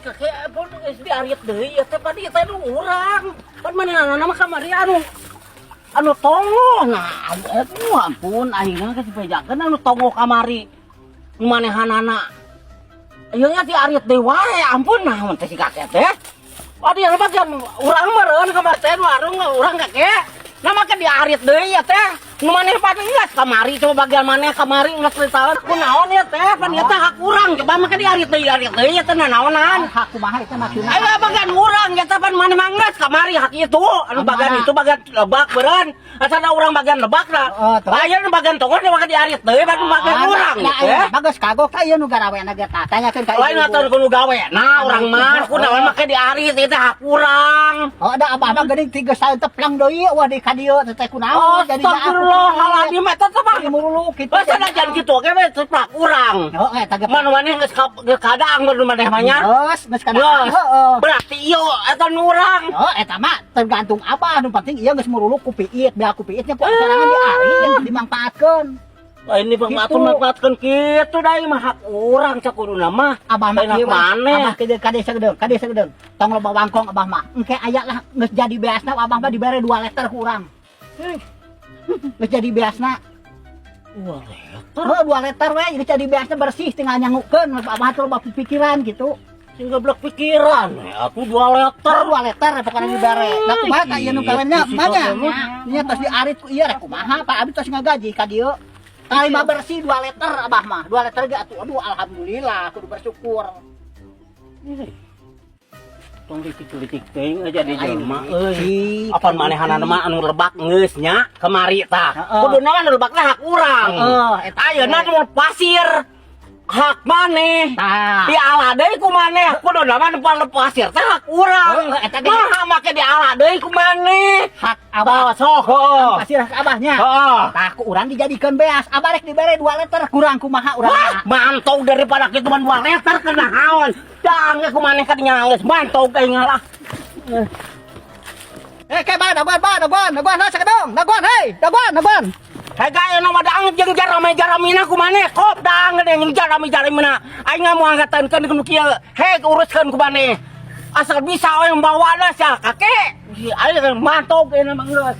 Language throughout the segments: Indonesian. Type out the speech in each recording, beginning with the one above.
kakek pun geus diarit deui ya teh padi teh nu urang. Pan manehna nama kamari anu tongo. Nah, ampun ayeuna geus dipejakeun anu tongo kamari. Nu manehanana. Ieu nya diarit deui wae ampun naon teh si kakek teh. Padi anu bagian urang meureun kamari teh warung urang kakek. Nama ke diarit deui ya teh. Nu maneh padi geus kamari coba bagian maneh kamari geus ceritaeun kunaon ya teh pan ieu teh hak urang coba mah ke diarit deui ya teh naonan hak kumaha eta maksudna aya bagian urang ya teh pan maneh mah geus kamari hak itu anu bagian itu bagian lebak beureun asana urang bagian lebak lah aya nu bagian tongor mah ke diarit deui pan bagian urang teh bagus kagok ka ieu nu garawena ge tanyakeun ka ieu lain atuh kudu gawe nah urang mah kunaon mah ke diarit itu hak urang da abah mah geuning 3 tahun teplang deui wah di ka dieu teh kunaon jadi Astagfirullahaladzim eta teh mah mulu kitu. Sanajan kitu ge we ceplak urang. Heeh eta ge. Maneh geus kadang mun maneh mah nya. Geus kadang. Heeh. Berarti ieu eta nu urang. Oh eta mah tergantung abah nu penting ieu geus muruluk ku piit, bea ku piitnya ku serangan diari yang dimangpaatkeun. Lain dimanfaatkeun kitu dai mah hak urang cakuduna mah. Abah mah kieu maneh. Abah kade sagedeung. Tong loba bangkong abah mah. Engke aya lah geus jadi beasna abah mah dibere 2 liter ku urang. Geus jadi beasna 2 liter. Oh 2 liter we geus jadi beasna bersih tinggal nyangukeun abah teh loba pikiran gitu. Sing goblok pikiran aku 2 liter. 2 liter pokoknya dibere. Da kumaha ka ieu nu kawennya manya. Nya tos diarit ku ieu rek kumaha Pak Abi tos ngagaji ka dieu. Kali mah bersih 2 liter abah mah. 2 liter ge atuh aduh alhamdulillah kudu bersyukur. Tong litik-litik teuing aja di jelema euy. Apaan manehanana mah anu lebak geus nya kamari tah. Kuduna mah anu lebakna hak urang. Eta ayeuna nu pasir hak maneh. Dialah deui ku maneh. Kuduna mah nu pasir teh hak urang. Eta ge mah make dialah deui ku maneh. Hak abah sok. Pasir hak abahnya. Tah ku urang dijadikeun beas. Abah rek dibere 2 liter kurang kumaha urang. Mantau daripada kitu mah 2 liter kena haon. Dang ku maneh ka dinya geus mantau kae ngalah. Kayak daguan, sakedong, daguan. Hei gaya nama dang jeung jarami-jaramina ku maneh kop dang jeung jarami-jaramina. Aing mah moanggatankeun ku kieu. Hei uruskeun ku maneh. Asal bisa we membawana sia kakek. Aing mantau kae mah geus.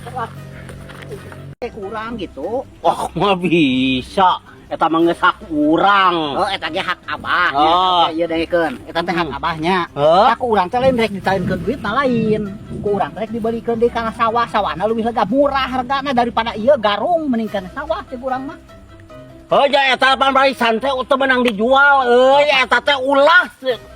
Kurang gitu. Wah, mah bisa. Eta mah geus hak urang. Oh, eta ge hak abah. Ieu dengekeun. Eta teh hak abahnya. Ku urang teh lain rek ditaenkeun duit na lain. Ku urang teh rek dibelikeun deui kana sawah. Sawahna leuwih lega murah hargana daripada ieu garung mending kana sawah teh urang mah. Ja eta pan barisan teh teu menang dijual euy eta teh ulah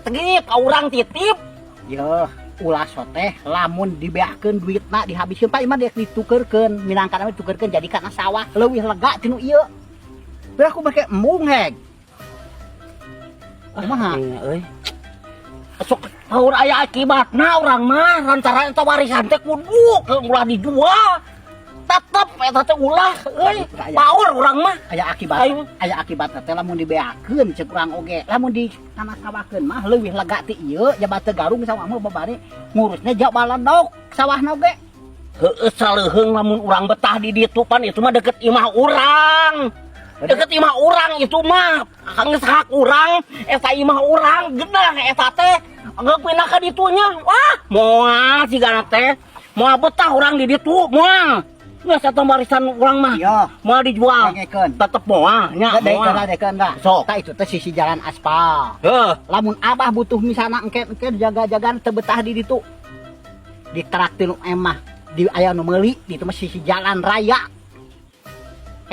titip ka urang titip. Yeuh, ulah teh lamun dibeakeun duitna dihabiskeun Pak Iman rek ditukeurkeun. Minangkana ditukeurkeun jadi kana sawah leuwih lega tinu ieu. Biar aku pakai embung heg. Kumaha? Euy. Sok taur aya akibatna urang mah lantaran eta warisan teh kudu ulah dijual. Tetep eta teh ulah euy. Paur urang mah aya akibatna teh lamun dibeakeun ceuk urang oge. Lamun di tanah sawahkeun mah leuwih lega ti ieu jabat teu garung sawah mah babari ngurusna jak balandok sawahna oge. Heueuh saleuheung lamun urang betah di ditu pan itu mah deket imah urang. Deket imah urang itu mah geus hak urang eta imah urang geunah eta teh geus pindah ka ditunya wah moal sigana teh moal betah urang di ditu moal geus eta barisan urang mah moal dijual tetep moal nya moal dekeun da sok ta itu teh sisi jalan aspal lamun abah butuh misalna engke jaga-jagaan teu betah di ditu ditraktir emah di aya nu meuli di itu mah sisi jalan raya.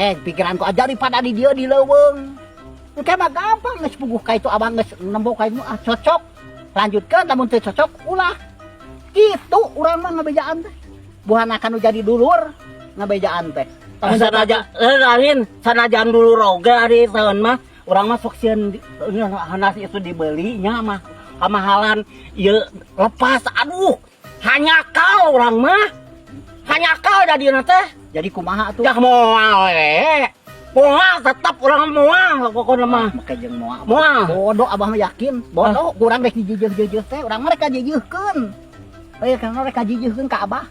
Pikiranku aja daripada di dia di leuweung. Engke mah gampang geus puguh ka itu abang geus nembok ka itu cocok. Lanjutkeun lamun teu cocok ulah. Kitu urang mah ngabejaan teh. Buahna kanu jadi dulur ngabejaan teh. Sanajan dulur oge ari taun mah urang mah sok sieun hanas itu dibeli nya mah kamahalan ieu lepas aduh hanyakal urang mah. Hanyakal da dieu teh. Jadi kumaha atuh? Dah moal we. Moal tetep urang moal pokona mah. Make jeung moal. Moal. Bodoh abah mah yakin. Bodoh kurang rek dijeuh-jeuh teh. Urang mah rek kajeuhkeun. Kana rek kajeuhkeun ka abah.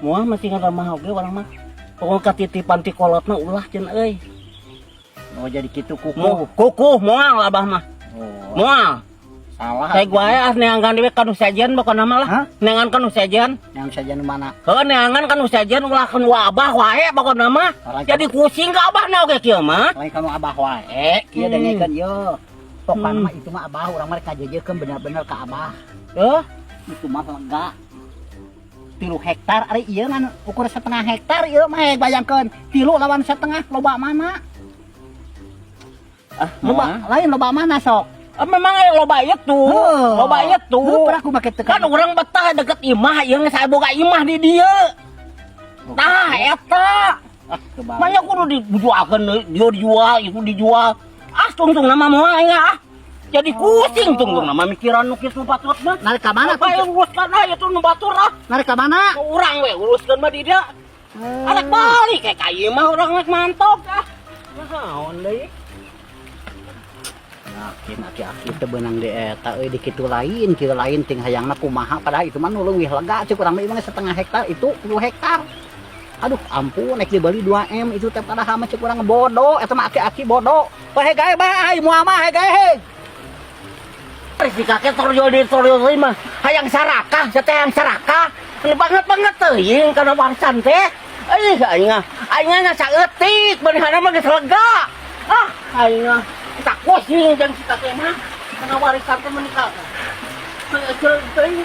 Moal masih ngaramah oge urang mah. Pokona katitipan ti kolotna ulah cenah euy. Oh jadi gitu Kuku moal abah mah. Oh, Moal. salah. Kayak gua ya neangan dewe kanu sajian bukan nama lah. Hah? Neangan kanu sajian. Yang saja nu mana? Heeh neangan kanu sajian ulah kan abah wae bukan nama. Orang Jadi pusing ka abah na oge kieu mah. Lain kamu abah wae, kieu dengekeun yo. Pokokna Hmm. mah itu mah abah urang mah kajejekeun bener-bener ka abah. Heuh. Itu mah lega. 3 hektar ari ieu ngan ukur 1/2 hektar ieu mah bayangkeun 3 lawan 1/2 loba mana? Loba lain loba mana sok? Memang loba itu. Loba itu. Pernah aku make Kan urang betah deket imah ieu geus boga imah di dieu. Tah eta. Manya kudu dijualkeun dia dijual, itu dijual. Tungtung nama moal ya. Jadi pusing tungtung nama mikiran nu kitu patut mah. Narik ka mana tuh? Aya uruskan aya tuh nu batur ah. Narik ka mana? Urang we uruskeun mah di dia. Anak balik kayak ieu mah urang rek mantog ah. Naon deui? Yakin aki-aki teu beunang di eta euy di kitu lain, kieu lain ting hayangna kumaha padahal itu mah nu leuwih lega cek urang mah 1/2 hektar itu 10 hektar. Aduh ampun naik dibeli 2M itu teh padahal mah cek urang bodoh eta mah aki-aki bodoh. Bae gae bae moal mah gae. Si kakek torjol deui mah hayang sarakah, teh hayang sarakah. Anu banget teuing kana warisan teh. Aing nya saeutik beunehana mah geus lega. Aing tak pusing jeung si kakek mah kana warisan teh menikah. Teuing